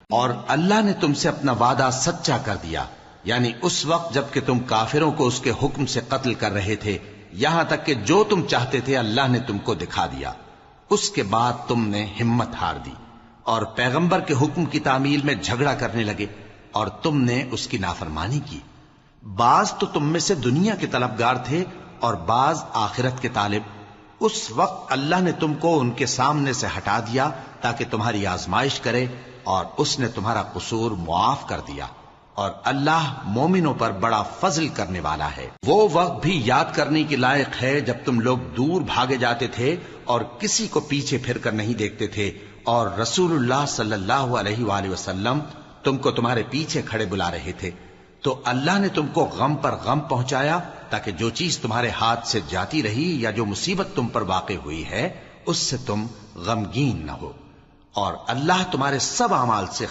اور اللہ نے تم سے اپنا وعدہ سچا کر دیا، یعنی اس وقت جب کہ تم کافروں کو اس کے حکم سے قتل کر رہے تھے، یہاں تک کہ جو تم چاہتے تھے اللہ نے تم کو دکھا دیا۔ اس کے بعد تم نے ہمت ہار دی اور پیغمبر کے حکم کی تعمیل میں جھگڑا کرنے لگے اور تم نے اس کی نافرمانی کی۔ بعض تو تم میں سے دنیا کے طلبگار تھے اور بعض آخرت کے طالب۔ اس وقت اللہ نے تم کو ان کے سامنے سے ہٹا دیا تاکہ تمہاری آزمائش کرے، اور اس نے تمہارا قصور معاف کر دیا، اور اللہ مومنوں پر بڑا فضل کرنے والا ہے۔ وہ وقت بھی یاد کرنے کے لائق ہے جب تم لوگ دور بھاگے جاتے تھے اور کسی کو پیچھے پھر کر نہیں دیکھتے تھے، اور رسول اللہ صلی اللہ علیہ وآلہ وسلم تم کو تمہارے پیچھے کھڑے بلا رہے تھے، تو اللہ نے تم کو غم پر غم پہنچایا تاکہ جو چیز تمہارے ہاتھ سے جاتی رہی یا جو مصیبت تم پر واقع ہوئی ہے اس سے تم غمگین نہ ہو، اور اللہ تمہارے سب اعمال سے